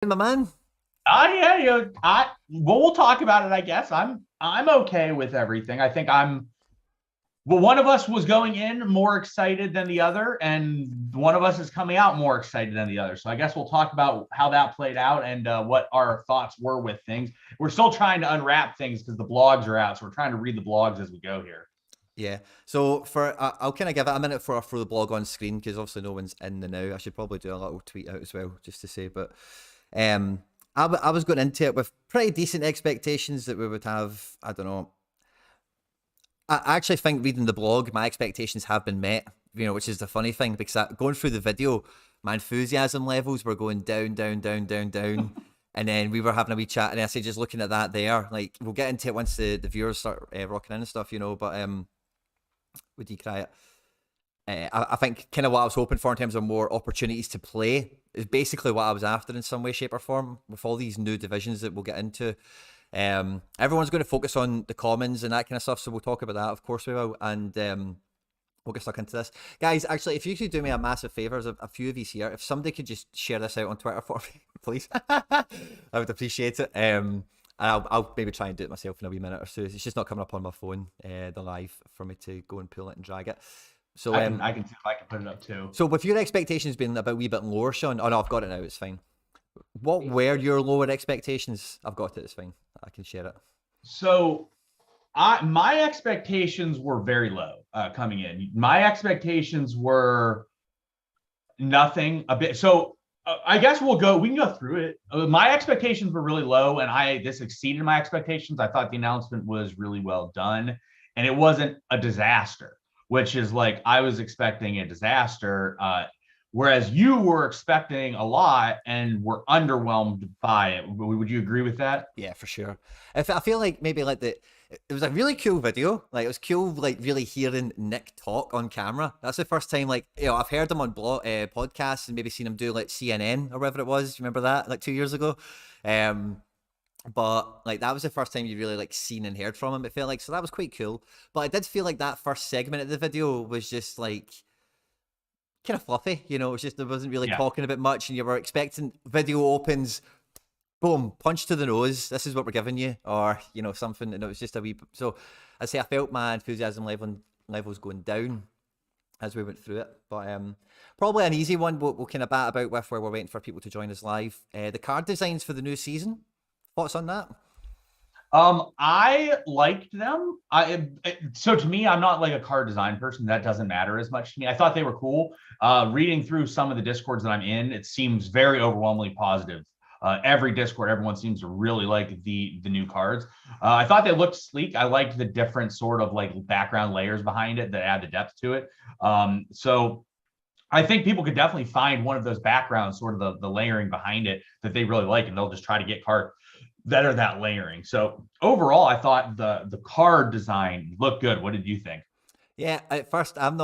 My man. Yeah, we'll talk about it, I guess. I'm okay with everything. I think one of us was going in more excited than the other, and one of us is coming out more excited than the other. So I guess we'll talk about how that played out and what our thoughts were with things. We're still trying to unwrap things because the blogs are out, so we're trying to read the blogs as we go here. Yeah. So I'll kind of give it a minute for the blog on screen because obviously no one's in the now. I should probably do a little tweet out as well just to say, but um, I was going into it with pretty decent expectations that we would have. I don't know. I actually think reading the blog, my expectations have been met. Which is the funny thing because going through the video, my enthusiasm levels were going down, down, down, down, down. And then we were having a wee chat, and I say, just looking at that there, like we'll get into it once the viewers start rocking in and stuff, But would you cry it? I think kind of what I was hoping for in terms of more opportunities to play is basically what I was after in some way, shape, or form with all these new divisions that we'll get into. Everyone's going to focus on the commons and that kind of stuff, so we'll talk about that. Of course, we will, and we'll get stuck into this, guys. Actually, if you could do me a massive favor, there's a few of these here. If somebody could just share this out on Twitter for me, please, I would appreciate it. And I'll maybe try and do it myself in a wee minute or so. It's just not coming up on my phone, the live, for me to go and pull it and drag it. So I can see if I can put it up too. So with your expectations being a wee bit lower, Sean. Oh no, I've got it now. It's fine. What were your lower expectations? I've got it. It's fine. I can share it. So my expectations were very low coming in. My expectations were nothing a bit. So I guess we can go through it. My expectations were really low, and this exceeded my expectations. I thought the announcement was really well done, and it wasn't a disaster, which is like I was expecting a disaster. Whereas you were expecting a lot and were underwhelmed by it. Would you agree with that? Yeah, for sure. If I feel like maybe like it was a really cool video. Like it was cool, like really hearing Nick talk on camera. That's the first time, like I've heard him on podcasts and maybe seen him do like CNN or whatever it was. You remember that, like 2 years ago? But like that was the first time you really like seen and heard from him. It felt like, so that was quite cool. But I did feel like that first segment of the video was just like kind of fluffy, it was just, there wasn't really Yeah. talking about much, and you were expecting video opens, boom, punch to the nose, this is what we're giving you, or something, and it was just a wee. So I say I felt my enthusiasm levels going down as we went through it, but probably an easy one we'll kind of bat about with, where we're waiting for people to join us live. The card designs for the new season, thoughts on that? I liked them. So to me, I'm not like a card design person. That doesn't matter as much to me. I thought they were cool. Reading through some of the discords that I'm in, it seems very overwhelmingly positive. Every discord, everyone seems to really like the new cards. I thought they looked sleek. I liked the different sort of like background layers behind it that add the depth to it. So I think people could definitely find one of those backgrounds, sort of the layering behind it, that they really like, and they'll just try to get cards that are that layering. So overall, I thought the card design looked good. What did you think? Yeah, at first I don't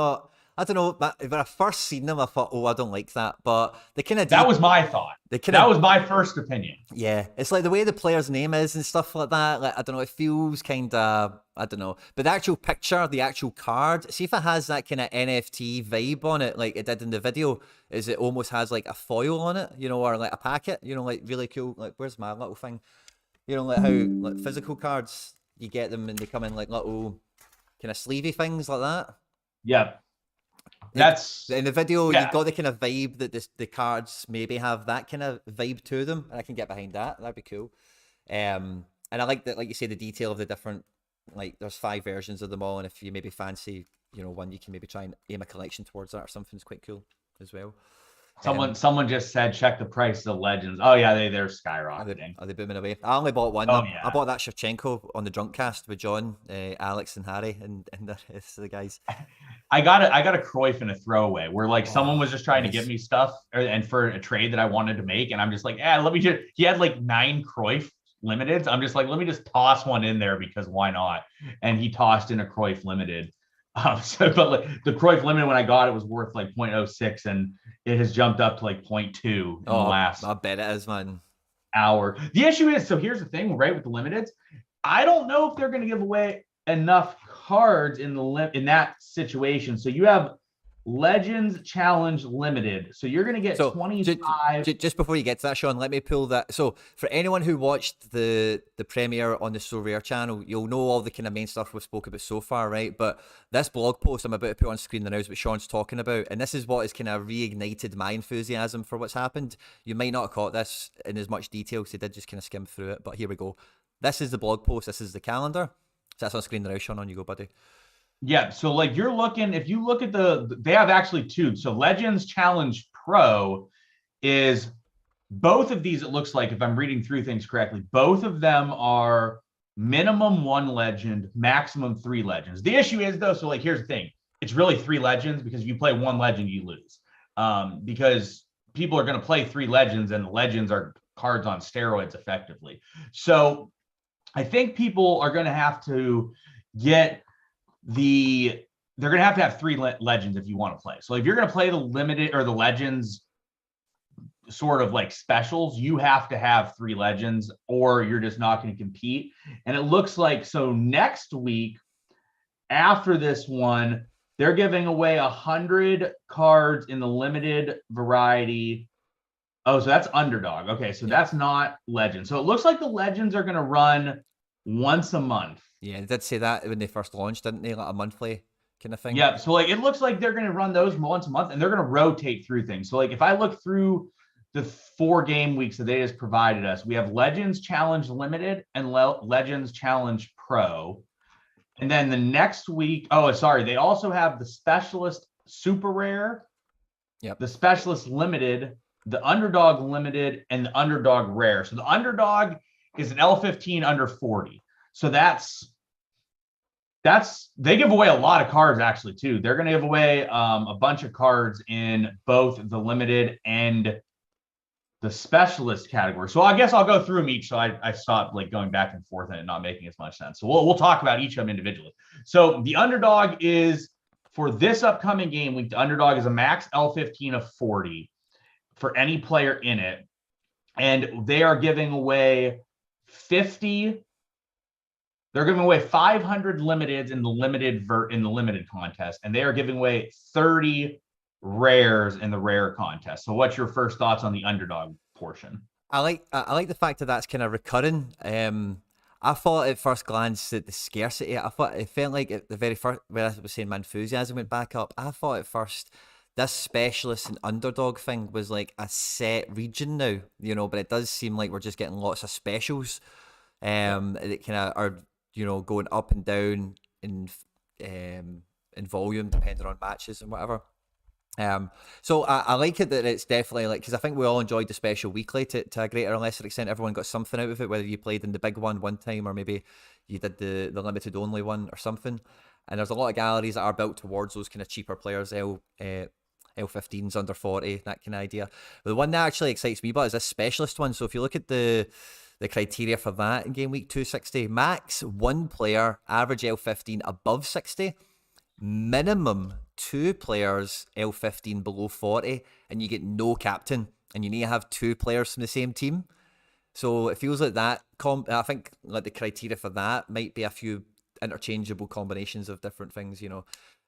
know, but when I first seen them, I thought, oh, I don't like that, but they kind of That was my thought. they kind That of was my first opinion. Yeah, it's like the way the player's name is and stuff like that. Like I don't know, it feels kind of, I don't know, but the actual picture, the actual card, see if it has that kind of NFT vibe on it, like it did in the video. Is it almost has like a foil on it, or like a packet, like really cool. Like where's my little thing? Like how like physical cards you get them and they come in like little kind of sleevey things like that. Yeah, Like that's in the video, you yeah. got the kind of vibe that the cards maybe have that kind of vibe to them, and I can get behind that. That'd be cool. And I like that, like you say, the detail of the different, like there's 5 versions of them all, and if you maybe fancy, one, you can maybe try and aim a collection towards that or something. It's quite cool as well. Someone just said check the price of legends. Oh yeah, they're Are they, skyrocketing. are they booming away? I only bought one. Oh I yeah. bought that Shevchenko on the drunk cast with John, Alex, and Harry, and the rest of the guys. I got a Cruyff in a throwaway where like someone Oh, was just trying to nice. give me stuff and for a trade that I wanted to make, and I'm just like, yeah, let me just. He had like 9 Cruyff limiteds. I'm just like, let me just toss one in there because why not? And he tossed in a Cruyff limited. But like, the Cruyff limited when I got it was worth like 0.06, and it has jumped up to like 0.2 in the Oh, last I bet it is, man. hour. The issue is, so here's the thing, right, with the limiteds, I don't know if they're going to give away enough cards in that situation. So you have Legends Challenge Limited. So you're going to get So 25. just before you get to that, Sean, let me pull that. So for anyone who watched the premiere on the Sorare channel, you'll know all the kind of main stuff we've spoke about so far, right? But this blog post I'm about to put on screen now is what Sean's talking about, and this is what has kind of reignited my enthusiasm for what's happened. You might not have caught this in as much detail because I did just kind of skim through it, but here we go. This is the blog post. This is the calendar. So that's on screen now, Sean. On you go, buddy. Yeah, so like you're looking, if you look at they have actually two. So Legends Challenge Pro is both of these, it looks like, if I'm reading through things correctly, both of them are minimum 1 legend, maximum 3 legends. The issue is though, so like here's the thing, it's really 3 legends because if you play 1 legend, you lose. Because people are going to play 3 legends and the legends are cards on steroids effectively. So I think people are going to have to get they're going to have 3 legends if you want to play. So if you're going to play the limited or the legends sort of like specials, you have to have 3 legends or you're just not going to compete. And it looks like, so next week after this one, they're giving away 100 cards in the limited variety. Oh, so that's underdog. Okay, so that's not legend. So it looks like the legends are going to run once a month. Yeah, they did say that when they first launched, didn't they? Like a monthly kind of thing. Yeah, so like it looks like they're going to run those once a month and they're going to rotate through things. So like if I look through the 4 game weeks that they just provided us, we have Legends Challenge Limited and Legends Challenge Pro. And then the next week, oh, sorry, they also have the Specialist Super Rare, the Specialist Limited, the Underdog Limited, and the Underdog Rare. So the Underdog is an L15 under 40. So that's they give away a lot of cards actually too. They're going to give away a bunch of cards in both the limited and the specialist category. So I guess I'll go through them each. So I stopped like going back and forth and it not making as much sense. So we'll talk about each of them individually. So the Underdog is for this upcoming game week. The Underdog is a max L15 of 40 for any player in it, and they are giving away 50. They're giving away 500 limiteds in the limited contest, and they are giving away 30 rares in the rare contest. So what's your first thoughts on the Underdog portion? I like the fact that that's kind of recurring. I thought at first glance that the scarcity, I thought it felt like at the very first, where I was saying my enthusiasm went back up, I thought at first this specialist and underdog thing was like a set region now, but it does seem like we're just getting lots of specials that kind of are, going up and down in volume depending on matches and whatever. So I like it that it's definitely like, because I think we all enjoyed the special weekly to a greater or lesser extent. Everyone got something out of it, whether you played in the big one time or maybe you did the limited only one or something. And there's a lot of galleries that are built towards those kind of cheaper players, L15s under 40, that kind of idea. But the one that actually excites me about is this specialist one. So if you look at the criteria for that in game week 260, max 1 player, average L15 above 60, minimum 2 players L15 below 40, and you get no captain, and you need to have 2 players from the same team. So it feels like that I think like the criteria for that might be a few interchangeable combinations of different things,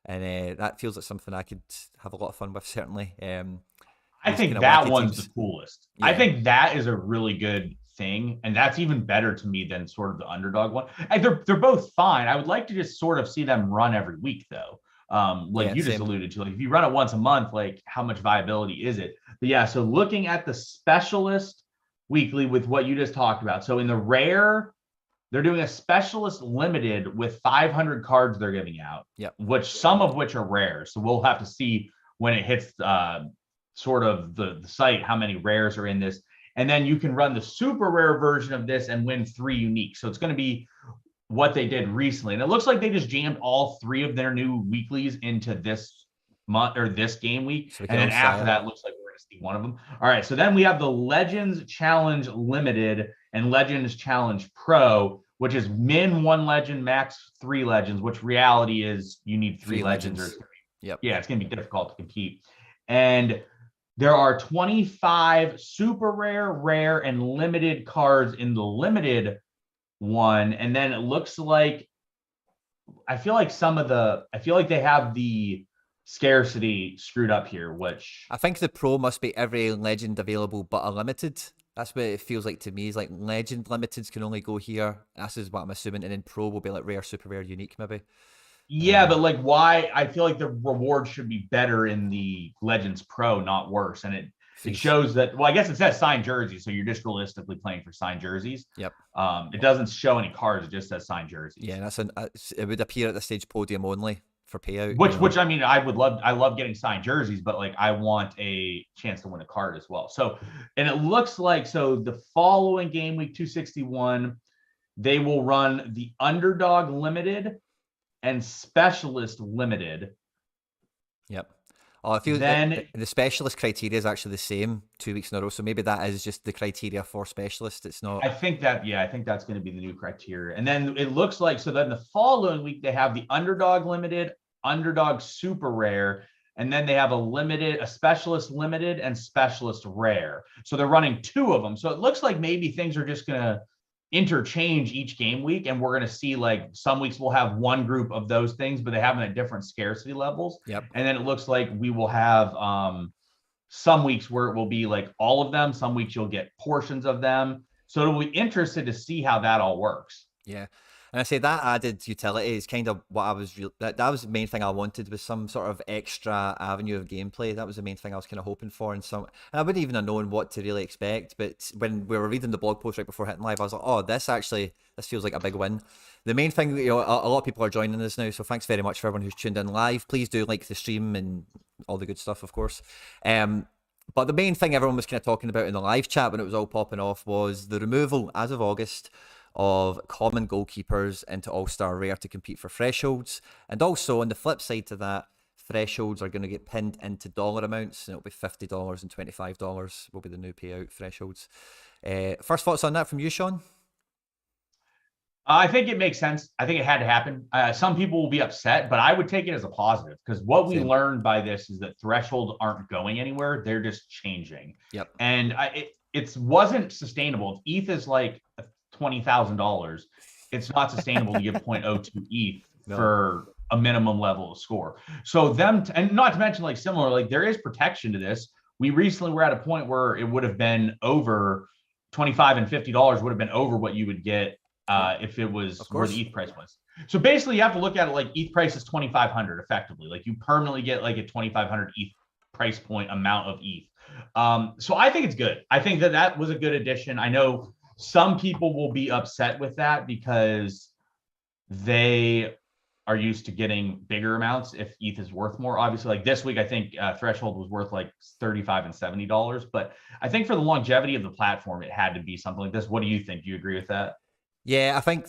and that feels like something I could have a lot of fun with, certainly. I think that one's the coolest. Yeah. I think that is a really good thing, and that's even better to me than sort of the Underdog one. They're both fine. I would like to just sort of see them run every week though. You just alluded to, like if you run it once a month, like how much viability is it? But yeah, so looking at the specialist weekly with what you just talked about. So in the rare, they're doing a specialist limited with 500 cards they're giving out, which some of which are rare. So we'll have to see when it hits sort of the site how many rares are in this. And then you can run the super rare version of this and win 3 unique. So it's going to be what they did recently. And it looks like they just jammed all 3 of their new weeklies into this month or this game week. So and then after that, it looks like we're going to see one of them. All right. So then we have the Legends Challenge Limited and Legends Challenge Pro, which is min 1 legend, max 3 legends, which reality is you need 3 legends. Yeah, it's going to be difficult to compete. And there are 25 super rare, rare, and limited cards in the limited one. And then it looks like, I feel like they have the scarcity screwed up here, which I think the pro must be every legend available but a limited. That's what it feels like to me. Is like legend limiteds can only go here. This is what I'm assuming, and then pro will be like rare, super rare, unique, maybe. yeah, but like why I feel like the reward should be better in the Legends Pro, not worse. And it shows that, well, I guess it says signed jerseys, so you're just realistically playing for signed jerseys. Yep. It doesn't show any cards, it just says signed jerseys. Yeah, it would appear at this stage podium only for payout. Which I mean, I love getting signed jerseys, but like I want a chance to win a card as well. So, and it looks like, so the following game week 261, they will run the Underdog Limited and Specialist Limited. Yep. Oh, I feel then the specialist criteria is actually the same 2 weeks in a row. So maybe that is just the criteria for specialist. It's not. I think that's going to be the new criteria. And then it looks like, so then the following week they have the Underdog Limited, Underdog Super Rare, and then they have a Specialist Limited and Specialist Rare. So they're running 2 of them. So it looks like maybe things are just going to interchange each game week, and we're going to see like some weeks we'll have one group of those things, but they have them at different scarcity levels. Yep. And then it looks like we will have some weeks where it will be like all of them, some weeks you'll get portions of them. So it'll be interested to see how that all works. Yeah. And I say that added utility is kind of what I was that was the main thing I wanted, was some sort of extra avenue of gameplay. That was the main thing I was kind of hoping for, and I wouldn't even have known what to really expect. But when we were reading the blog post right before hitting live, I was like, oh, this feels like a big win. The main thing, a lot of people are joining us now, so thanks very much for everyone who's tuned in live. Please do like the stream and all the good stuff, of course. But the main thing everyone was kind of talking about in the live chat when it was all popping off was the removal, as of August, of common goalkeepers into All-Star Rare to compete for thresholds. And also, on the flip side to that, thresholds are going to get pinned into dollar amounts, and it'll be $50 and $25 will be the new payout thresholds. First thoughts on that from you, Sean? I think it makes sense. I think it had to happen. Some people will be upset, but I would take it as a positive, because what we learned by this is that thresholds aren't going anywhere. They're just changing. Yep. And it wasn't sustainable. If ETH is like $20,000, it's not sustainable to give 0.02 ETH for a minimum level of score. So and not to mention, like, similar, like, there is protection to this. We recently were at a point where it would have been over $25 and $50 would have been over what you would get if it was where the ETH price was. So basically you have to look at it like ETH price is 2,500 effectively. Like, you permanently get like a 2,500 ETH price point amount of ETH. So I think it's good. I think that was a good addition. I know some people will be upset with that because they are used to getting bigger amounts if ETH is worth more. Obviously, like this week, I think threshold was worth like $35 and $70. But I think for the longevity of the platform, it had to be something like this. What do you think? Do you agree with that? Yeah, I think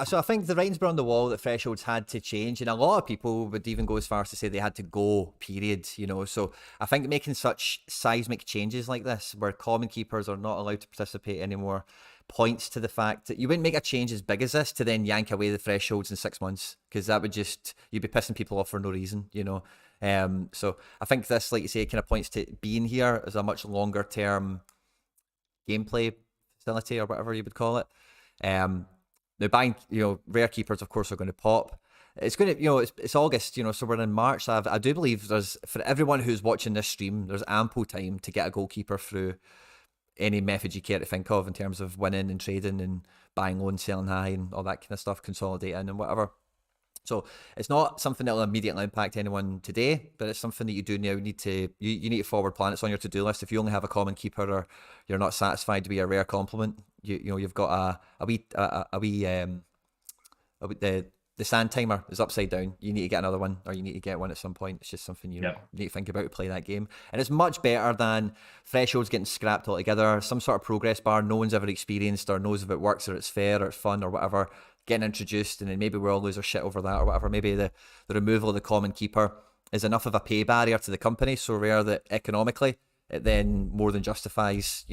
so. I think the writing's been on the wall that thresholds had to change, and a lot of people would even go as far as to say they had to go. Period. So I think making such seismic changes like this, where common keepers are not allowed to participate anymore, points to the fact that you wouldn't make a change as big as this to then yank away the thresholds in 6 months, because that would you'd be pissing people off for no reason. So I think this, like you say, kind of points to being here as a much longer term gameplay facility, or whatever you would call it. Now buying, rare keepers, of course, are going to pop. It's going to, it's August, so we're in March. So I do believe there's, for everyone who's watching this stream, there's ample time to get a goalkeeper through any method you care to think of in terms of winning and trading and buying low and selling high and all that kind of stuff, consolidating and whatever. So it's not something that will immediately impact anyone today, but it's something that you do now need to you need to forward plan. It's on your to-do list. If you only have a common keeper, or you're not satisfied to be a rare compliment, you've got the sand timer is upside down. You need to get another one, or you need to get one at some point. It's just something you need to think about to play that game. And it's much better than thresholds getting scrapped altogether. Some sort of progress bar no one's ever experienced or knows if it works or it's fair or it's fun or whatever, getting introduced, and then maybe we all lose our shit over that or whatever. Maybe the removal of the common keeper is enough of a pay barrier to the company, so rare that economically it then more than justifies,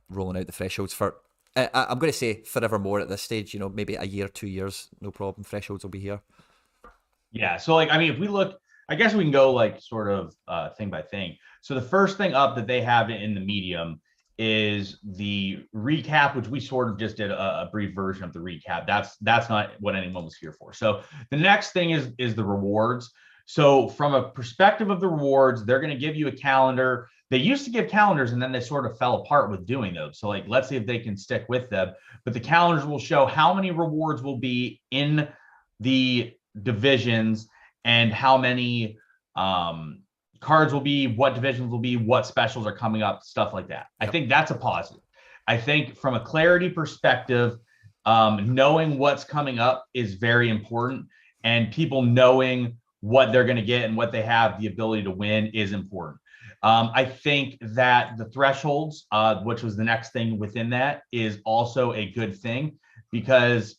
rolling out the thresholds for, I'm going to say forevermore at this stage, maybe a year, 2 years, no problem. Thresholds will be here. Yeah. So if we look, I guess we can go like sort of thing by thing. So the first thing up that they have in the medium is the recap, which we sort of just did a brief version of the recap. That's not what anyone was here for. So the next thing is the rewards. So from a perspective of the rewards, they're going to give you a calendar. They used to give calendars and then they sort of fell apart with doing those. So like, let's see if they can stick with them. But the calendars will show how many rewards will be in the divisions and how many cards will be, what divisions will be, what specials are coming up, stuff like that. Yep. I think that's a positive. I think from a clarity perspective, knowing what's coming up is very important, and people knowing what they're going to get and what they have the ability to win is important. I think that the thresholds, which was the next thing within that, is also a good thing, because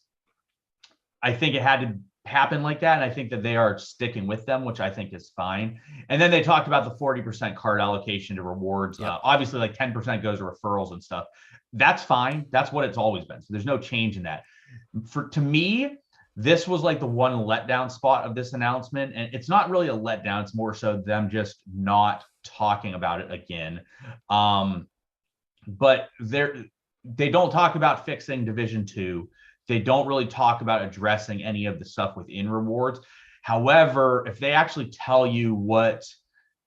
I think it had to happen like that. And I think that they are sticking with them, which I think is fine. And then they talked about the 40% card allocation to rewards. Yep. Obviously, like 10% goes to referrals and stuff. That's fine. That's what it's always been. So there's no change in that. To me, this was like the one letdown spot of this announcement. And it's not really a letdown. It's more so them just not talking about it again. But they don't talk about fixing Division 2. They don't really talk about addressing any of the stuff within rewards. However, if they actually tell you what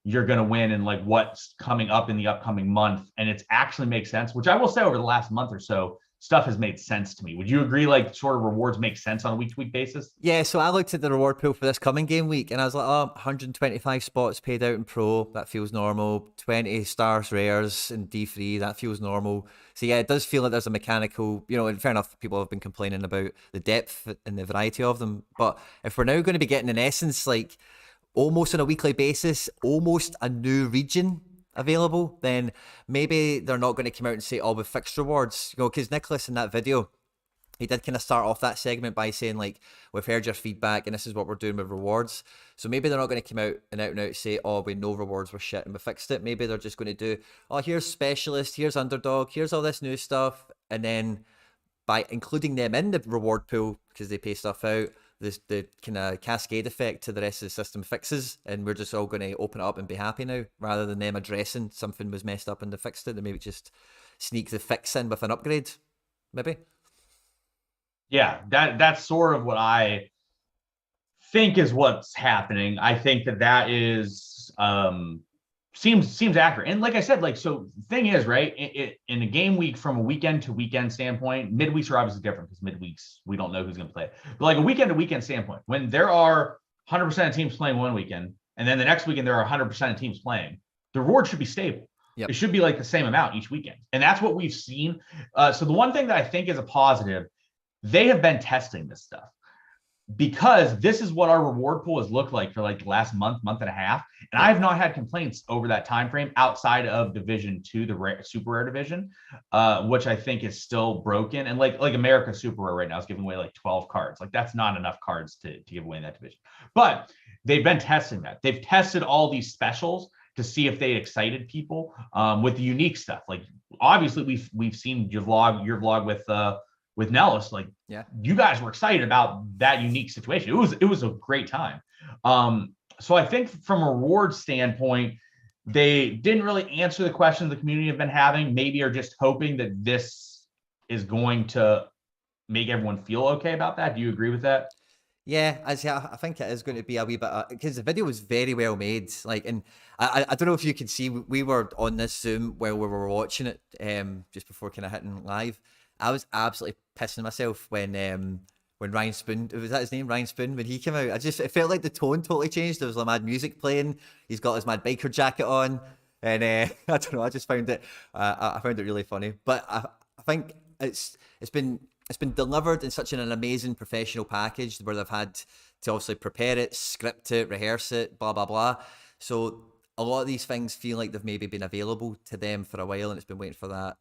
you're going to win and like what's coming up in the upcoming month, and it actually makes sense, which I will say over the last month or so, stuff has made sense to me. Would you agree, like, sort of rewards make sense on a week-to-week basis? Yeah, so I looked at the reward pool for this coming game week, and I was like, oh, 125 spots paid out in Pro, that feels normal. 20 stars rares in D3, that feels normal. So yeah, it does feel like there's a mechanical, and fair enough, people have been complaining about the depth and the variety of them. But if we're now going to be getting, in essence, like, almost on a weekly basis, almost a new region available, then maybe they're not going to come out and say, oh, with fixed rewards, because Nicholas in that video, he did kind of start off that segment by saying, like, we've heard your feedback and this is what we're doing with rewards. So maybe they're not going to come out and out say, oh, we know rewards were shit and we fixed it. Maybe they're just going to do, oh, here's specialist, here's underdog, here's all this new stuff. And then by including them in the reward pool, because they pay stuff out, the kind of cascade effect to the rest of the system fixes, and we're just all going to open it up and be happy now, rather than them addressing something was messed up and they fixed it. They maybe just sneak the fix in with an upgrade, maybe. Yeah, that's sort of what I think is what's happening. I think that is seems accurate. And like I said, like, so the thing is, right, in a game week, from a weekend to weekend standpoint, midweeks are obviously different because midweeks we don't know who's going to play. But like a weekend to weekend standpoint, when there are 100% of teams playing one weekend, and then the next weekend there are 100% of teams playing, the reward should be stable. Yep. It should be like the same amount each weekend, and that's what we've seen. So the one thing that I think is a positive, they have been testing this stuff, because this is what our reward pool has looked like for like the last month and a half. And I have not had complaints over that time frame outside of Division 2, the super rare division, which I think is still broken. And like America Super Rare right now is giving away like 12 cards. Like, that's not enough cards to give away in that division. But they've been testing that. They've tested all these specials to see if they excited people with the unique stuff. Like, obviously we've seen your vlog with Nellis, like, yeah, you guys were excited about that unique situation. It was a great time. So I think from a reward standpoint, they didn't really answer the questions the community have been having. Maybe are just hoping that this is going to make everyone feel okay about that. Do you agree with that? Yeah, I think it is going to be a wee bit, because the video was very well made. Like, and I don't know if you can see, we were on this Zoom while we were watching it, just before kind of hitting live. I was absolutely pissing myself when Ryan Spoon, was that his name, Ryan Spoon, when he came out. It felt like the tone totally changed. There was like mad music playing. He's got his mad biker jacket on, and I don't know. I just found it. I found it really funny. But I think it's been delivered in such an amazing professional package where they've had to obviously prepare it, script it, rehearse it, blah blah blah. So a lot of these things feel like they've maybe been available to them for a while, and it's been waiting for that.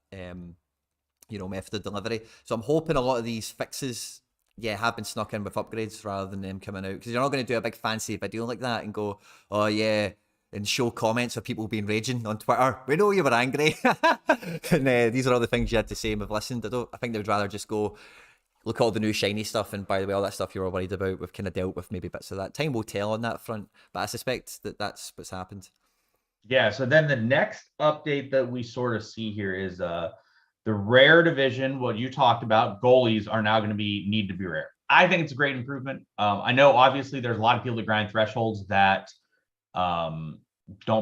Method of delivery. So I'm hoping a lot of these fixes, have been snuck in with upgrades rather than them coming out, because you're not going to do a big fancy video like that and go, oh yeah, and show comments of people being raging on Twitter. We know you were angry. And these are all the things you had to say and we've listened. I think they would rather just go, look at all the new shiny stuff, and by the way, all that stuff you were worried about, we've kind of dealt with maybe bits of that. Time will tell on that front, but I suspect that that's what's happened. Yeah, so then the next update that we sort of see here is the rare division, what you talked about, goalies are now going to need to be rare. I think it's a great improvement. I know obviously there's a lot of people that grind thresholds that don't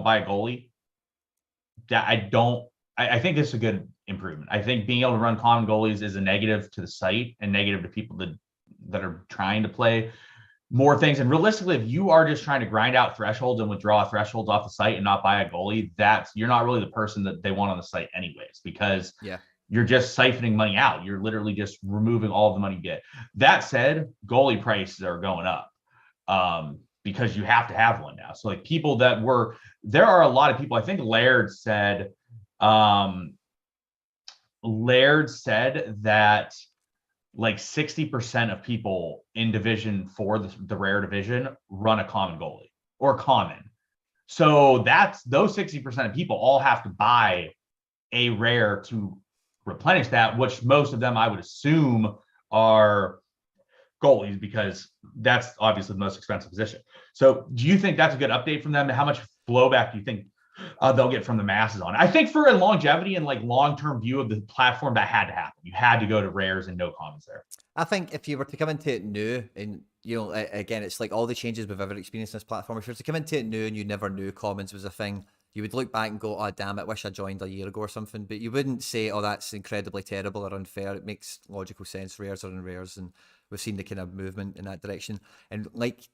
buy a goalie. That I think this is a good improvement. I think being able to run common goalies is a negative to the site and negative to people that are trying to play more things. And realistically, if you are just trying to grind out thresholds and withdraw thresholds off the site and not buy a goalie, you're not really the person that they want on the site anyways, because you're just siphoning money out. You're literally just removing all the money you get. That said, goalie prices are going up because you have to have one now. So like people there are a lot of people, I think Laird said that like 60% of people in Division 4, the rare division, run a common goalie or common. So those 60% of people all have to buy a rare to replenish that, which most of them I would assume are goalies, because that's obviously the most expensive position. So do you think that's a good update from them? How much blowback do you think they'll get from the masses on it? I think for a longevity and like long-term view of the platform, that had to happen. You had to go to rares and no commons there. I think if you were to come into it new, and again, it's like all the changes we've ever experienced in this platform. If you were to come into it new and you never knew commons was a thing, you would look back and go, oh, damn it, wish I joined a year ago or something. But you wouldn't say, oh, that's incredibly terrible or unfair. It makes logical sense. Rares are in rares, and we've seen the kind of movement in that direction. And like,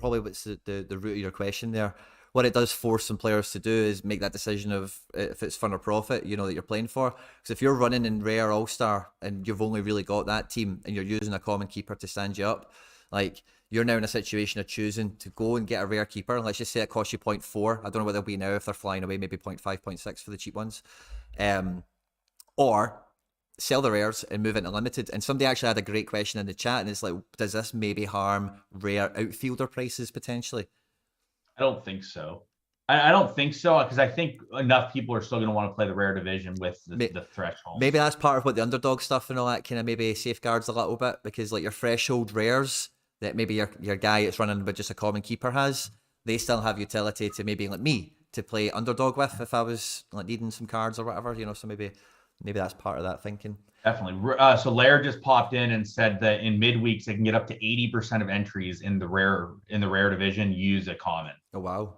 probably what's the root of your question there, what it does force some players to do is make that decision of if it's fun or profit, that you're playing for. Because if you're running in rare all-star and you've only really got that team and you're using a common keeper to stand you up, like, you're now in a situation of choosing to go and get a rare keeper. Let's just say it costs you 0.4. I don't know what they'll be now if they're flying away, maybe 0.5, 0.6 for the cheap ones. Or sell the rares and move into limited. And somebody actually had a great question in the chat, and it's like, does this maybe harm rare outfielder prices potentially? I don't think so. I don't think so, because I think enough people are still going to want to play the rare division with the threshold. Maybe that's part of what the underdog stuff and all that kind of maybe safeguards a little bit, because like your threshold rares that maybe your guy that's running with just a common keeper has, they still have utility to maybe like me to play underdog with if I was like needing some cards or whatever, so maybe that's part of that thinking. Definitely. So Laird just popped in and said that in midweeks they can get up to 80% of entries in the rare division use a common. Oh wow.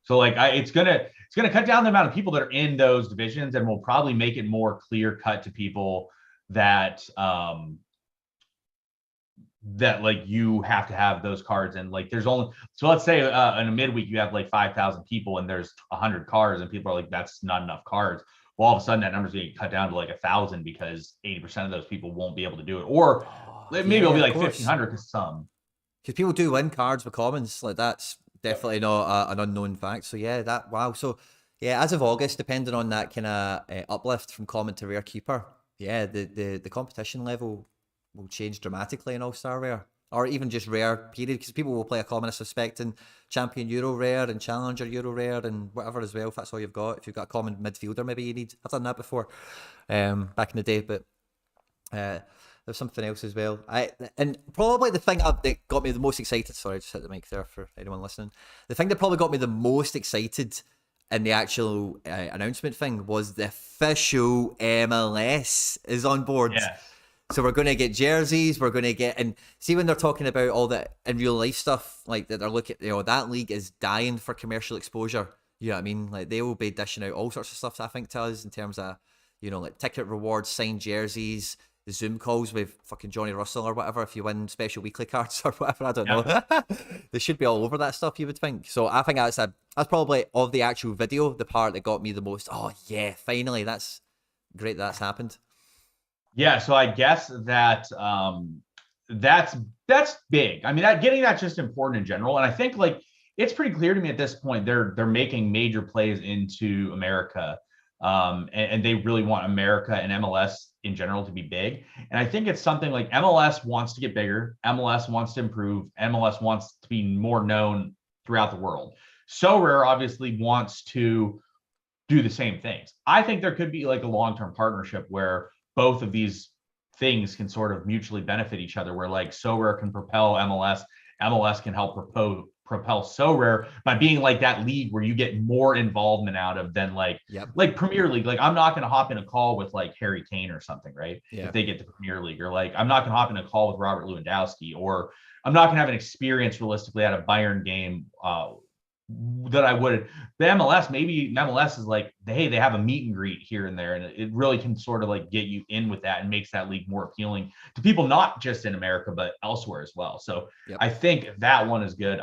So like it's gonna cut down the amount of people that are in those divisions, and will probably make it more clear cut to people that that like you have to have those cards. And like there's only, so let's say in a midweek you have like 5,000 people and there's 100 cards, and people are like, that's not enough cards. Well, all of a sudden that number's getting cut down to like 1,000 because 80% of those people won't be able to do it. Or maybe it'll be like 1,500 because people do win cards with commons. Like that's definitely not an unknown fact. So yeah, wow. So yeah, as of August, depending on that kind of uplift from common to rare keeper, yeah, the competition level will change dramatically in All-Star Rare, or even just rare period, because people will play a common, I suspect, in Champion Euro Rare and Challenger Euro Rare and whatever as well, if that's all you've got. If you've got a common midfielder, maybe you need. I've done that before back in the day, but there's something else as well. And probably the thing that got me the most excited, sorry, I just hit the mic there for anyone listening. The thing that probably got me the most excited in the actual announcement thing was the official MLS is on board. Yes. So we're going to get jerseys, we're going to get, and see when they're talking about all that in real life stuff, like that they're looking, that league is dying for commercial exposure. You know what I mean? Like they will be dishing out all sorts of stuff, I think, to us in terms of, like ticket rewards, signed jerseys, the Zoom calls with fucking Johnny Russell or whatever if you win special weekly cards or whatever. I don't know. They should be all over that stuff, you would think. So I think that's probably of the actual video the part that got me the most. Oh yeah, finally, that's great that's happened. Yeah, so I guess that that's big. I mean, getting that's just important in general, and I think like it's pretty clear to me at this point they're making major plays into America, and they really want America and MLS in general to be big. And I think it's something like MLS wants to get bigger, MLS wants to improve, MLS wants to be more known throughout the world. Sorare obviously wants to do the same things. I think there could be like a long-term partnership where both of these things can sort of mutually benefit each other, where like Sorare can propel MLS, MLS can help propel Sorare by being like that league where you get more involvement out of than like Premier League. Like I'm not going to hop in a call with like Harry Kane or something, right? If they get to Premier League, or like I'm not going to hop in a call with Robert Lewandowski, or I'm not going to have an experience realistically at a Bayern game that I would. The MLS, maybe MLS is like, hey, they have a meet and greet here and there, and it really can sort of like get you in with that and makes that league more appealing to people, not just in America, but elsewhere as well. So I think that one is good.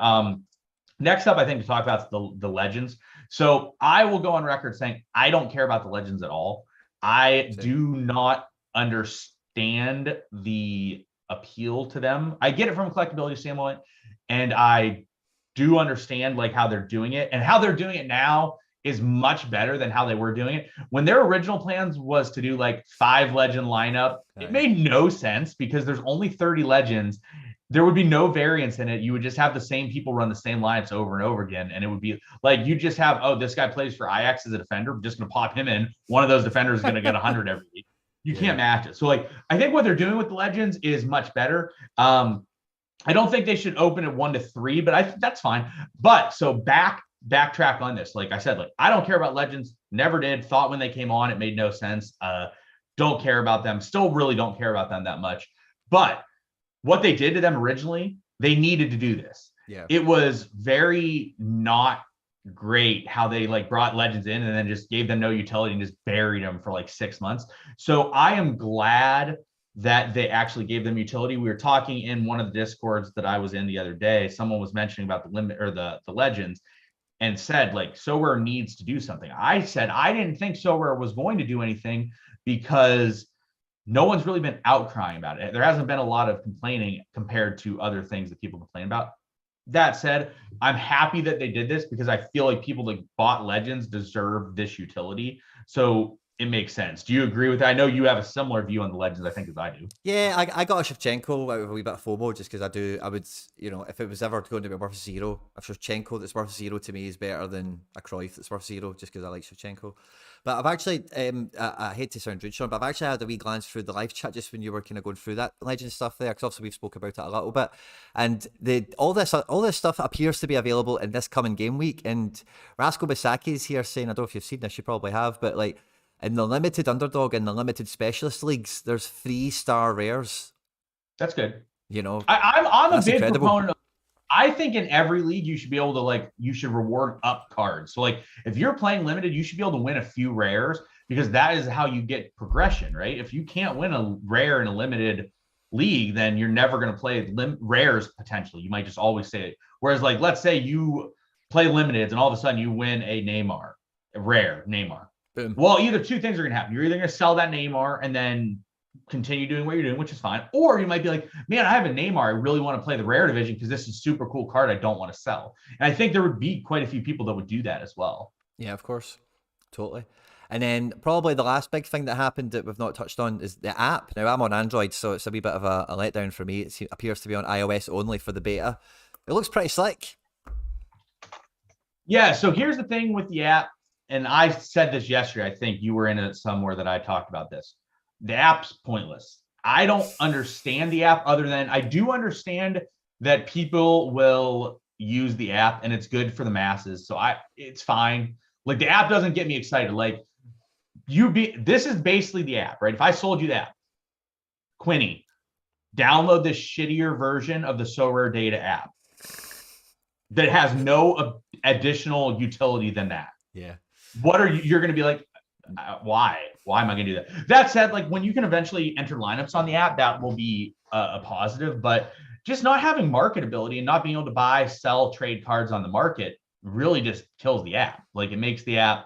Next up, I think to talk about the legends. So I will go on record saying I don't care about the legends at all. I do not understand the appeal to them. I get it from a collectability standpoint, and I do understand like how they're doing it, and how they're doing it now is much better than how they were doing it. When their original plans was to do like 5 legend lineup, it made no sense because there's only 30 legends. There would be no variance in it. You would just have the same people run the same lineups over and over again. And it would be like, you just have, oh, this guy plays for Ajax as a defender. I'm just going to pop him in. One of those defenders is going to get 100 every week. You can't match it. So like, I think what they're doing with the legends is much better. I don't think they should open at 1 to 3, but that's fine. But so backtrack on this. Like I said, like I don't care about legends. Never did. Thought when they came on, it made no sense. Don't care about them. Still really don't care about them that much. But what they did to them originally, they needed to do this. It was very not great how they like brought legends in and then just gave them no utility and just buried them for like 6 months. So I am glad that they actually gave them utility. We were talking in one of the discords that I was in the other day. Someone was mentioning about the limit or the legends, and said like Sorare needs to do something. I said I didn't think Sorare was going to do anything because no one's really been outcrying about it. There hasn't been a lot of complaining compared to other things that people complain about. That said, I'm happy that they did this because I feel like people that bought legends deserve this utility. So it makes sense. Do you agree with that? I know you have a similar view on the legends, I think, as I do. Yeah, I got a Shevchenko out of a wee bit of FOMO just because I would, you know, if it was ever going to be worth 0, a Shevchenko that's worth 0 to me is better than a Cruyff that's worth 0 just because I like Shevchenko. But I've actually, I hate to sound rude, Sean, but I've actually had a wee glance through the live chat just when you were kind of going through that legend stuff there, because obviously we've spoke about it a little bit. And all this stuff appears to be available in this coming game week. And Rasko Bisaki's here saying, I don't know if you've seen this, you probably have, but like, in the limited underdog and the limited specialist leagues, there's 3-star rares. That's good. You know, I'm a big proponent of, I think in every league you should be able to like, you should reward up cards. So like if you're playing limited, you should be able to win a few rares because that is how you get progression, right? If you can't win a rare in a limited league, then you're never going to play rares potentially. You might just always say it. Whereas like, let's say you play limited and all of a sudden you win a Neymar, a rare Neymar. Boom. Well, either two things are going to happen. You're either going to sell that Neymar and then continue doing what you're doing, which is fine. Or you might be like, man, I have a Neymar. I really want to play the rare division because this is a super cool card I don't want to sell. And I think there would be quite a few people that would do that as well. Yeah, of course. Totally. And then probably the last big thing that happened that we've not touched on is the app. Now, I'm on Android, so it's a wee bit of a letdown for me. It appears to be on iOS only for the beta. It looks pretty slick. Yeah, so here's the thing with the app. And I said this yesterday. I think you were in it somewhere that I talked about this. The app's pointless. I don't understand the app other than I do understand that people will use the app and it's good for the masses. So it's fine. Like the app doesn't get me excited. Like this is basically the app, right? If I sold you that, Quinny, download this shittier version of the Sorare data app that has no additional utility than that. Yeah. What are you're going to be like, why am I going to do that? That said, like when you can eventually enter lineups on the app, that will be a positive, but just not having marketability and not being able to buy, sell, trade cards on the market really just kills the app. Like it makes the app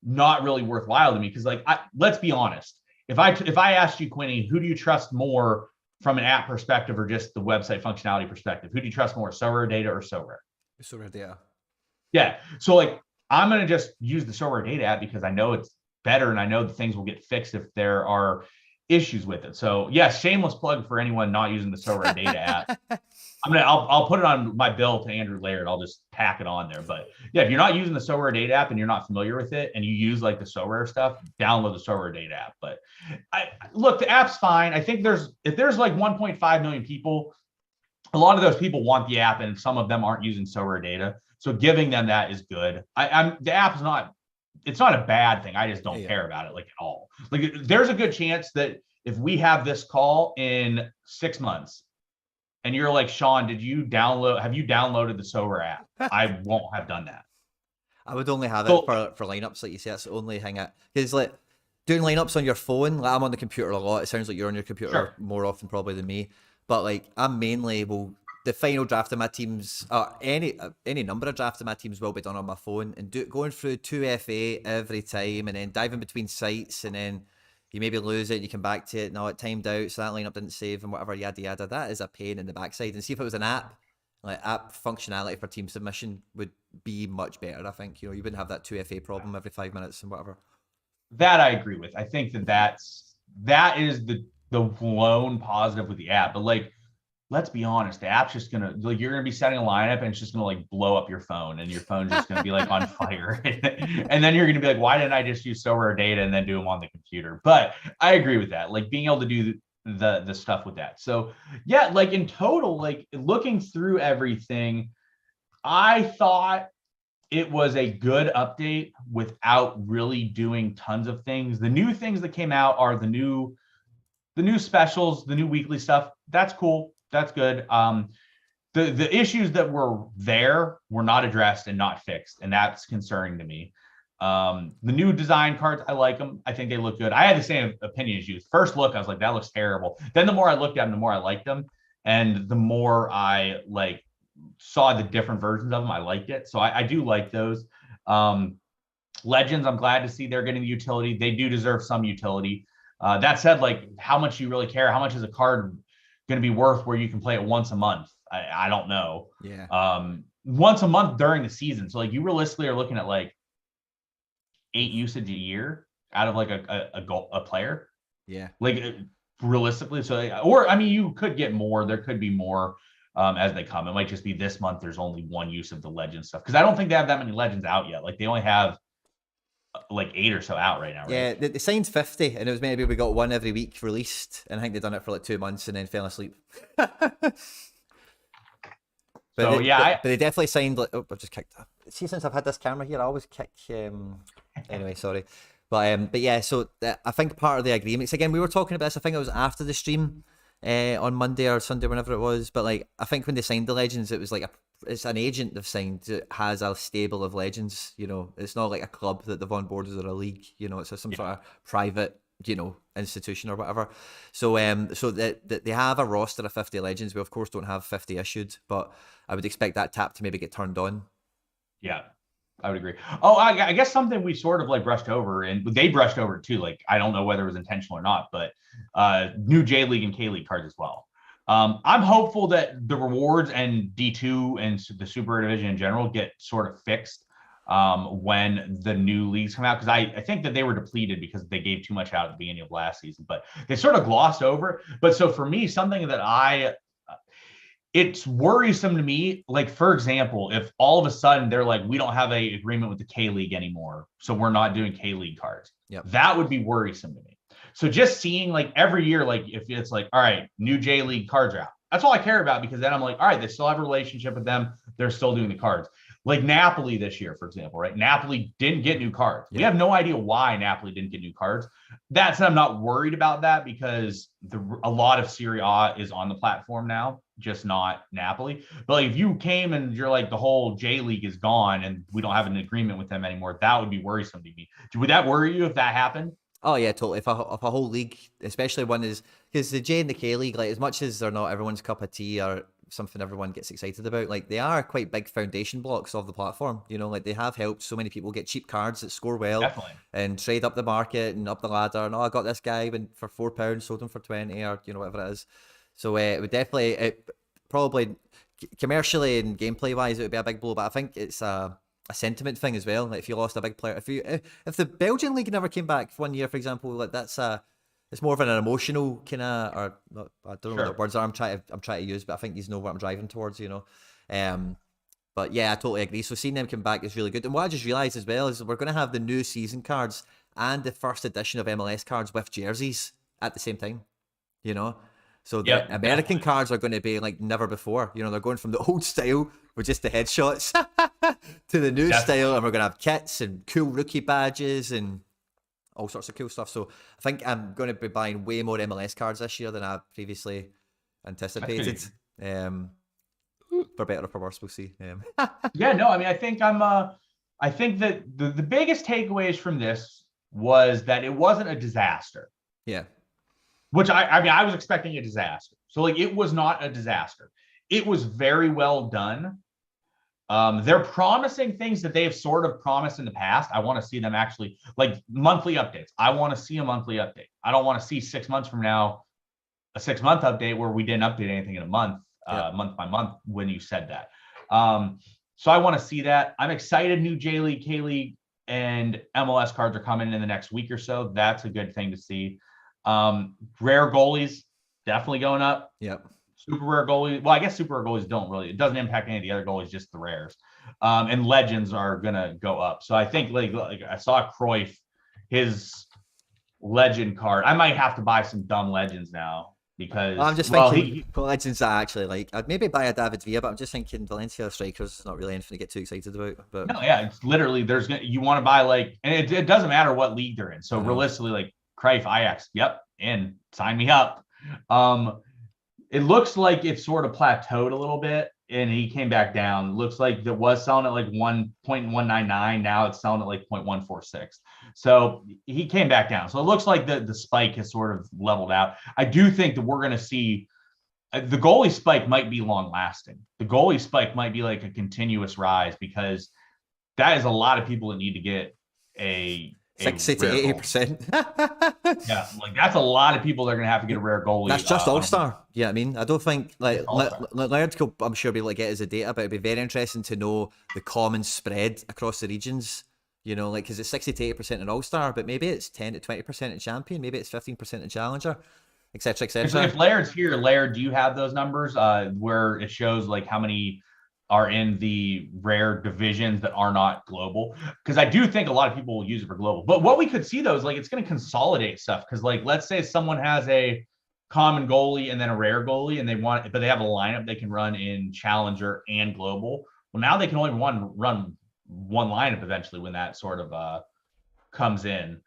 not really worthwhile to me. Cause like, let's be honest. If I asked you, Quinny, who do you trust more from an app perspective or just the website functionality perspective? Who do you trust more, Sorare data or Sorare? Sorare data. Yeah. So like, I'm going to just use the Sorare data app because I know it's better and I know the things will get fixed if there are issues with it. So yes, shameless plug for anyone not using the Sorare data app. I'll put it on my bill to Andrew Laird. I'll just tack it on there. But yeah, if you're not using the Sorare data app and you're not familiar with it and you use like the Sorare stuff, download the Sorare data app. But look, the app's fine. I think if there's like 1.5 million people a lot of those people want the app, and some of them aren't using Sorare data. So giving them that is good. The app's not, it's not a bad thing. I just don't care about it like at all. Like there's a good chance that if we have this call in 6 months and you're like, Sean, have you downloaded the Sorare app? I won't have done that. I would only have it for lineups, like you say. That's the only thing. Because like doing lineups on your phone, like I'm on the computer a lot. It sounds like you're on your computer more often probably than me. But like I'm mainly the final draft of my teams, any number of drafts of my teams will be done on my phone, and going through 2FA every time, and then diving between sites, and then you maybe lose it, and you come back to it. No, it timed out, so that lineup didn't save, and whatever, yada yada. That is a pain in the backside. And see if it was an app, like app functionality for team submission would be much better. I think you wouldn't have that 2FA problem every 5 minutes and whatever. That I agree with. I think that is the lone positive with the app, but like, let's be honest, the app's just gonna, like, you're gonna be setting a lineup and it's just gonna like blow up your phone, and your phone's just gonna be like on fire. And then you're gonna be like, why didn't I just use Sorare data and then do them on the computer? But I agree with that, like being able to do the stuff with that. So yeah, like in total, like looking through everything, I thought it was a good update without really doing tons of things. The new things that came out are the new specials, the new weekly stuff. That's cool. That's good. The issues that were there were not addressed and not fixed, and that's concerning to me. The new design cards, I like them. I think they look good. I had the same opinion as you. First look, I was like, that looks terrible. Then the more I looked at them, the more I liked them, and the more I like saw the different versions of them, I liked it. So I do like those. Legends, I'm glad to see they're getting the utility. They do deserve some utility. That said, like, how much you really care? How much is a card going to be worth where you can play it once a month? I don't know. Yeah. Once a month during the season. So like you realistically are looking at like 8 usage a year out of like a player. Yeah. Like realistically. So, or I mean, you could get more. There could be more as they come. It might just be this month there's only one use of the legend stuff, because I don't think they have that many legends out yet. Like they only have like 8 or so out right now, right? Yeah, they signed 50, and it was maybe we got one every week released, and I think they've done it for like 2 months and then fell asleep. But they definitely signed like, oh, I've just kicked that. See, since I've had this camera here, I always kick anyway, sorry. But yeah, so I think part of the agreements, again, we were talking about this, I think it was after the stream on Monday or Sunday, whenever it was, but like I think when they signed the legends, it was like it's an agent they've signed that has a stable of legends. It's not like a club that they've onboarded or a league. It's some sort of private institution or whatever. So that they have a roster of 50 legends. We of course don't have 50 issued, but I would expect that tap to maybe get turned on. Yeah, I would agree. Oh, I guess something we sort of like brushed over, and they brushed over it too. Like I don't know whether it was intentional or not, but new J League and K League cards as well. I'm hopeful that the rewards and D2 and the Super Division in general get sort of fixed when the new leagues come out, because I think that they were depleted because they gave too much out at the beginning of last season, but they sort of glossed over it. But so for me, something that it's worrisome to me, like for example, if all of a sudden they're like, we don't have a agreement with the K League anymore, so we're not doing K League cards. Yep. That would be worrisome to me. So just seeing like every year, like if it's like, all right, new J League cards are out, that's all I care about, because then I'm like, all right, they still have a relationship with them. They're still doing the cards. Like Napoli this year, for example, right? Napoli didn't get new cards. Yeah. We have no idea why Napoli didn't get new cards. That said, I'm not worried about that, because a lot of Serie A is on the platform now, just not Napoli. But like if you came and you're like, the whole J League is gone and we don't have an agreement with them anymore, that would be worrisome to me. Would that worry you if that happened? Oh yeah, totally. If a whole league, especially one is, because the J and the K League, like as much as they're not everyone's cup of tea or something everyone gets excited about, like they are quite big foundation blocks of the platform. Like they have helped so many people get cheap cards that score well. Definitely. And trade up the market and up the ladder. And I got this guy for £4, sold him for 20, or whatever it is. So it would definitely, probably commercially and gameplay wise, it would be a big blow. But I think it's a sentiment thing as well. Like if you lost a big player, if the Belgian league never came back for 1 year, for example, like it's more of an emotional kind of, or not, I don't know what the words are I'm trying to use, but I think you know what I'm driving towards, But yeah, I totally agree. So seeing them come back is really good. And what I just realized as well is we're going to have the new season cards and the first edition of MLS cards with jerseys at the same time, So the Yep, American definitely. cards are going to be like never before. You know, they're going from the old style with just the headshots to the new style, Definitely. and we're going to have kits and cool rookie badges and all sorts of cool stuff. So I think I'm going to be buying way more MLS cards this year than I previously That's good. anticipated. Um, for better or for worse, we'll see. Yeah, no, I mean, I think that the biggest takeaways from this was that it wasn't a disaster, Yeah, which I mean, I was expecting a disaster. So like, it was not a disaster. It was very well done. They're promising things that they've sort of promised in the past. I want to see them actually like monthly updates. I want to see a monthly update. I don't want to see 6 months from now a 6 month update where we didn't update anything in a month, yeah. month by month when you said that. So I want to see that. I'm excited. New J League, K League, and MLS cards are coming in the next week or so. That's a good thing to see. Rare goalies definitely going up. Yep. Super rare goalies. Well, I guess super rare goalies don't really. It doesn't impact any of the other goalies, just the rares. And legends are gonna go up. So I think like I saw Cruyff, his legend card. I might have to buy some dumb legends now I'm because just well thinking legends I actually like. I'd maybe buy a David Villa, but I'm just thinking Valencia strikers not really anything to get too excited about. But no, yeah, it's literally there's gonna you want to buy like, and it doesn't matter what league they're in. So I know. realistically, like Cruyff, Ajax, yep, in sign me up. Um, it looks like it sort of plateaued a little bit and he came back down. Looks like it was selling at like 1.199. Now it's selling at like 0.146. So he came back down. So it looks like the spike has sort of leveled out. I do think that we're going to see the goalie spike might be long lasting. The goalie spike might be like a continuous rise because that is a lot of people that need to get a 60 to rare goalie. 80%. Yeah, like that's a lot of people that are going to have to get a rare goalie. That's just All Star. Yeah, I mean, I don't think like All-Star. Laird could, I'm sure, be able to get as a data, but it'd be very interesting to know the common spread across the regions. You know, like, because it's 60 to 80% in All Star, but maybe it's 10 to 20% in Champion, maybe it's 15% in Challenger, etc., etc. If Laird's here, Laird, do you have those numbers where it shows like how many are in the rare divisions that are not global? Because I do think a lot of people will use it for global. But what we could see though is like it's going to consolidate stuff. Because like let's say someone has a common goalie and then a rare goalie, and they want, but they have a lineup they can run in Challenger and global. Well, now they can only run one lineup eventually when that sort of comes in.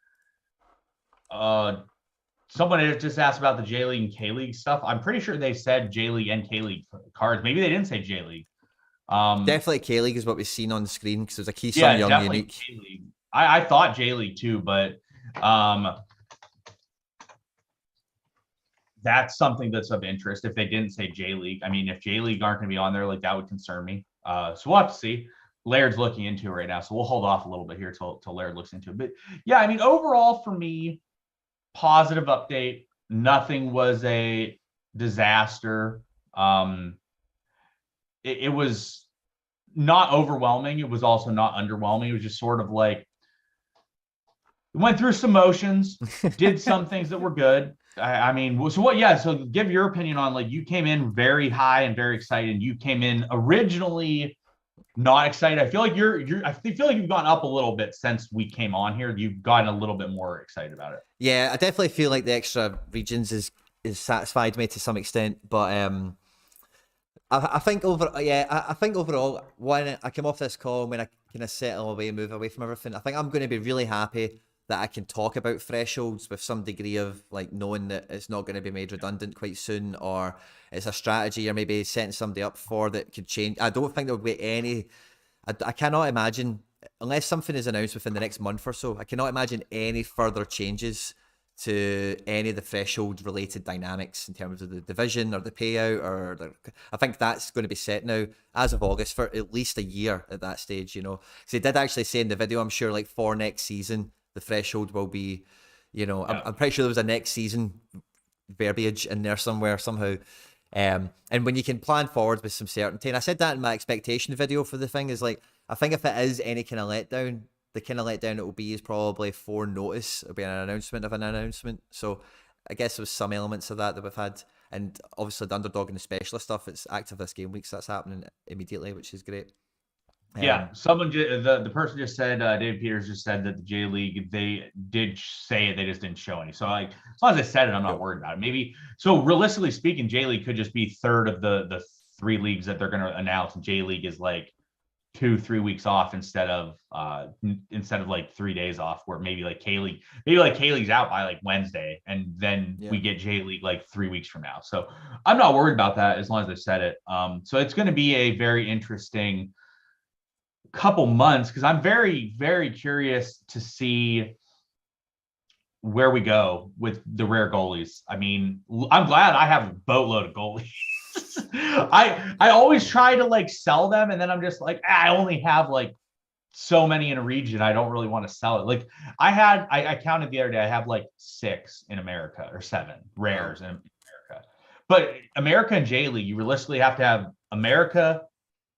Someone just asked about the J League and K League stuff. I'm pretty sure they said J League and K League cards. Maybe they didn't say J League. Definitely K League is what we've seen on the screen because there's a Key Yeah, Sun Young definitely unique. J League. I thought J League too, but that's something that's of interest. If they didn't say J League, I mean, if J League aren't going to be on there, like that would concern me. So we'll have to see. Laird's looking into it right now, so we'll hold off a little bit here till Laird looks into it. But yeah, I mean, overall for me, positive update. Nothing was a disaster. It was not overwhelming. It was also not underwhelming. It was just sort of like went through some motions, did some things that were good. I mean, so what? Yeah. So give your opinion on like you came in very high and very excited. You came in originally not excited. I feel like I feel like you've gone up a little bit since we came on here. You've gotten a little bit more excited about it. Yeah, I definitely feel like the extra regions is satisfied me to some extent, but I think I think overall when I come off this call, when I kind of settle away, move away from everything, I think I'm going to be really happy that I can talk about thresholds with some degree of like knowing that it's not going to be made redundant quite soon, or it's a strategy or maybe setting somebody up for that could change. I don't think there'll be any. I cannot imagine unless something is announced within the next month or so. I cannot imagine any further changes to any of the threshold related dynamics in terms of the division or the payout I think that's going to be set now as of August for at least a year at that stage, you know. So they did actually say in the video, I'm sure, like for next season the threshold will be, you know, Yeah. I'm pretty sure there was a next season verbiage in there somewhere somehow. And when you can plan forward with some certainty, and I said that in my expectation video for the thing, is like, I think if it is any kind of letdown, the kind of letdown it will be is probably for notice. It'll be an announcement of an announcement. So I guess there was some elements of that we've had. And obviously the underdog and the specialist stuff, it's active this game week, so that's happening immediately, which is great. Yeah, the person just said, David Peters just said that the J League, they did say it, they just didn't show any. So like as long as I said it, I'm not worried about it. Maybe so realistically speaking, J League could just be third of the 3 leagues that they're going to announce, and J League is like 2-3 weeks off instead of like 3 days off, where maybe like K League's out by like Wednesday, and then we get J League like 3 weeks from now. So I'm not worried about that as long as I said it. So it's going to be a very interesting couple months, because I'm very, very curious to see where we go with the rare goalies. I mean, I'm glad I have a boatload of goalies. I always try to like sell them, and then I'm just like, I only have like so many in a region. I don't really want to sell it. Like I counted the other day, I have like 6 in America, or 7 rares in America. But America and J League, you realistically have to have America,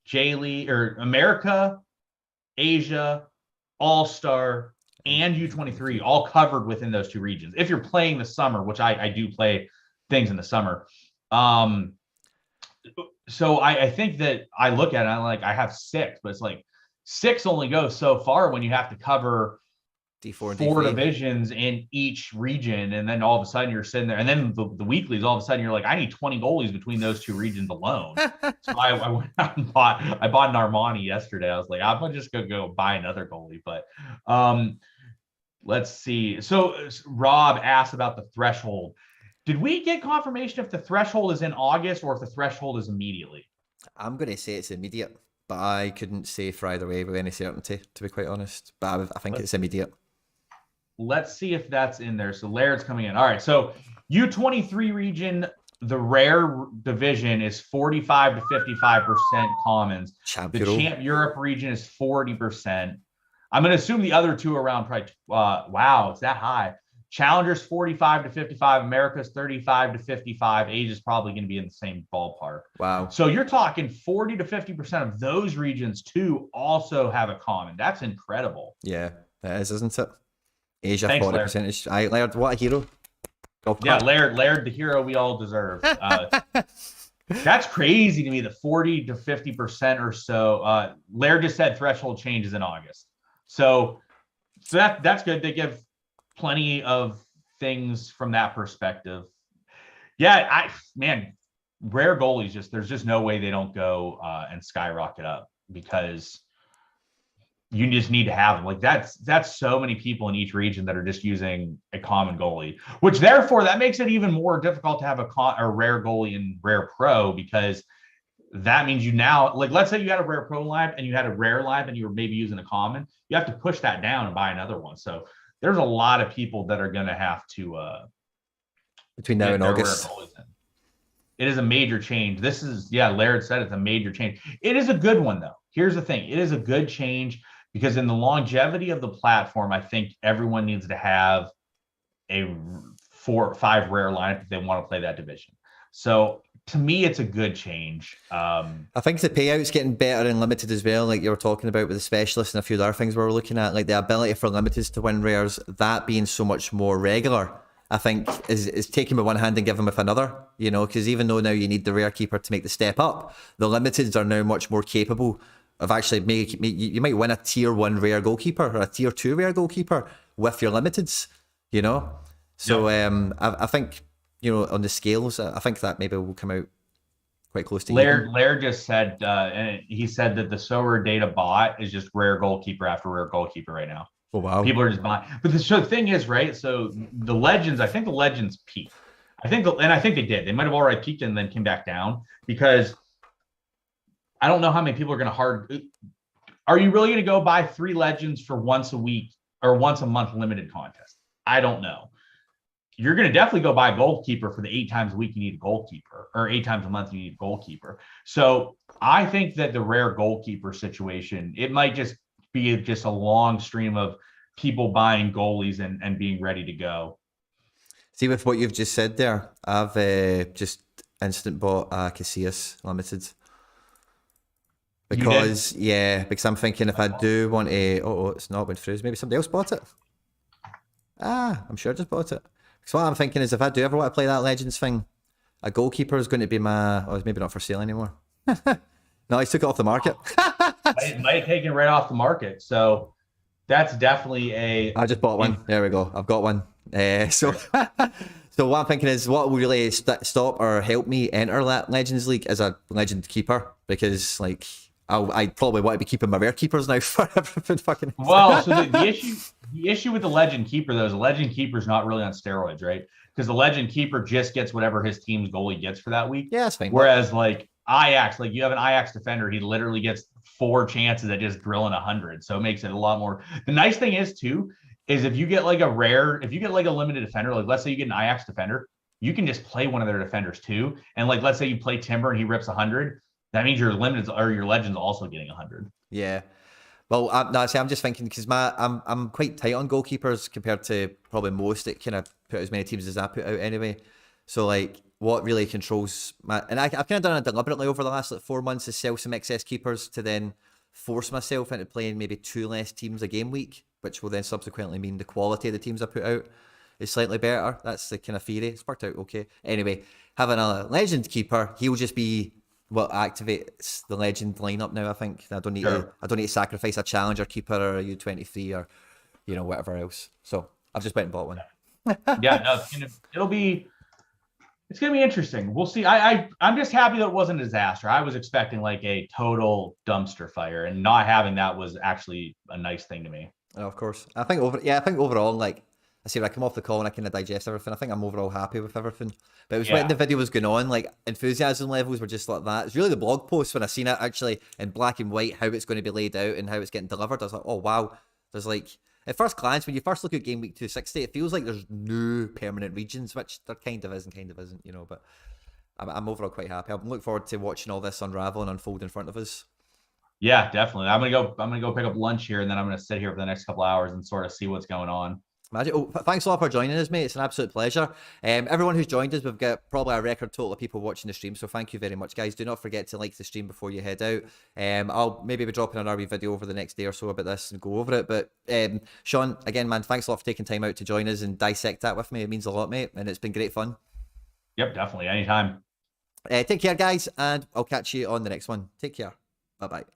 J League, or America, Asia, All-Star, and U23 all covered within those 2 regions. If you're playing the summer, which I do play things in the summer. So I think that I look at it, I'm like, I have 6, but it's like 6 only goes so far when you have to cover D4 and 4 D3 divisions in each region, and then all of a sudden you're sitting there, and then the weeklies, all of a sudden you're like, I need 20 goalies between those 2 regions alone. So I went out and bought an Armani yesterday. I was like, I'm just gonna go buy another goalie. But let's see. So Rob asked about the threshold. Did we get confirmation if the threshold is in August or if the threshold is immediately? I'm going to say it's immediate, but I couldn't say for either way with any certainty, to be quite honest. But I think it's immediate. Let's see if that's in there. So Laird's coming in. All right. So U23 region, the rare division is 45 to 55% commons. The Champ Europe region is 40%. I'm going to assume the other 2 are around probably, wow, it's that high. Challengers 45 to 55, America's 35 to 55. Asia's probably going to be in the same ballpark. Wow. So you're talking 40 to 50% of those regions too also have a common. That's incredible. Yeah, that is, isn't it? Asia, Thanks, 40%. I Laird, what a hero. Yeah, Laird, the hero we all deserve. That's crazy to me, the 40 to 50% or so. Laird just said threshold changes in August. So that's good. They give plenty of things from that perspective. Yeah, rare goalies, there's just no way they don't go and skyrocket up, because you just need to have them. Like that's so many people in each region that are just using a common goalie, which therefore that makes it even more difficult to have a rare goalie in rare pro, because that means you now, like, let's say you had a rare pro line and you had a rare line and you were maybe using a common, you have to push that down and buy another one. So there's a lot of people that are going to have to between now and August. It is a major change. This is, Laird said it's a major change. It is a good one, though. Here's the thing. It is a good change, because in the longevity of the platform, I think everyone needs to have a 4 or 5 rare lineup if they want to play that division. So to me, it's a good change. I think the payout's getting better in limited as well, like you were talking about with the specialists and a few other things we were looking at, like the ability for limiteds to win rares, that being so much more regular, I think is taking with one hand and giving with another, you know, because even though now you need the rare keeper to make the step up, the limiteds are now much more capable of actually you might win a tier 1 rare goalkeeper or a tier 2 rare goalkeeper with your limiteds, you know. So I think, you know, on the scales, I think that maybe will come out quite close to Laird just said, and he said that the Sorare data bot is just rare goalkeeper after rare goalkeeper right now. Oh, wow. People are just buying. But the thing is, right? So the legends, I think the legends peaked. I think they did. They might have already peaked and then came back down, because I don't know how many people are going to Are you really going to go buy 3 legends for once a week or once a month limited contest? I don't know. You're going to definitely go buy a goalkeeper for the 8 times a week you need a goalkeeper, or 8 times a month you need a goalkeeper. So I think that the rare goalkeeper situation, it might just be just a long stream of people buying goalies and being ready to go. See, with what you've just said there, I've just instant bought Casillas Limited. Because, because I'm thinking if I do want a... Oh, it's not went through. Maybe somebody else bought it. I'm sure I just bought it. So what I'm thinking is if I do ever want to play that Legends thing, a goalkeeper is going to be my... Oh, it's maybe not for sale anymore. No, I took it off the market. might take it right off the market. So that's definitely a. I just bought one. There we go. I've got one. So so what I'm thinking is, what will really stop or help me enter that Legends League as a Legend Keeper, because like I probably want to be keeping my rare keepers now for everything fucking. Well, so the issue with the Legend Keeper though is the Legend Keeper's not really on steroids, right? Because the Legend Keeper just gets whatever his team's goalie gets for that week. Yeah, that's fine. Whereas like Ajax, like you have an Ajax defender, he literally gets 4 chances at just drilling 100. So it makes it a lot more. The nice thing is too, is if you get like a limited defender, like let's say you get an Ajax defender, you can just play one of their defenders too. And like let's say you play Timber and he rips 100, that means your limited or your Legend's also getting 100. Yeah. Well, no, see, I'm just thinking because I'm quite tight on goalkeepers compared to probably most that kind of put as many teams as I put out anyway. So like, what really controls my, and I've kind of done it deliberately over the last like 4 months, is sell some excess keepers to then force myself into playing maybe 2 less teams a game week, which will then subsequently mean the quality of the teams I put out is slightly better. That's the kind of theory. It's worked out okay. Anyway, having a Legend Keeper, he'll just be what activates the Legend lineup now. I think I don't need to sacrifice a Challenger Keeper or a U23 or whatever else. So I've just went and bought one. Yeah, no, it's gonna be interesting. We'll see. I'm just happy that it wasn't a disaster. I was expecting like a total dumpster fire, and not having that was actually a nice thing to me. Oh, of course. I think overall, like I say, when I come off the call and I kind of digest everything, I think I'm overall happy with everything. But it was when the video was going on, like enthusiasm levels were just like that. It's really the blog post when I seen it actually in black and white, how it's going to be laid out and how it's getting delivered. I was like, oh wow. There's like, at first glance, when you first look at game week 260, it feels like there's no permanent regions, which there kind of is and kind of isn't, but I'm overall quite happy. I'm looking forward to watching all this unravel and unfold in front of us. Yeah, definitely. I'm gonna go pick up lunch here, and then I'm gonna sit here for the next couple hours and sort of see what's going on. Magic. Oh, thanks a lot for joining us, mate. It's an absolute pleasure. Everyone who's joined us, we've got probably a record total of people watching the stream, so thank you very much, guys. Do not forget to like the stream before you head out. I'll maybe be dropping an RB video over the next day or so about this and go over it. But Sean, again, man, thanks a lot for taking time out to join us and dissect that with me. It means a lot, mate, and it's been great fun. Yep, definitely. Anytime. Take care, guys, and I'll catch you on the next one. Take care. Bye-bye.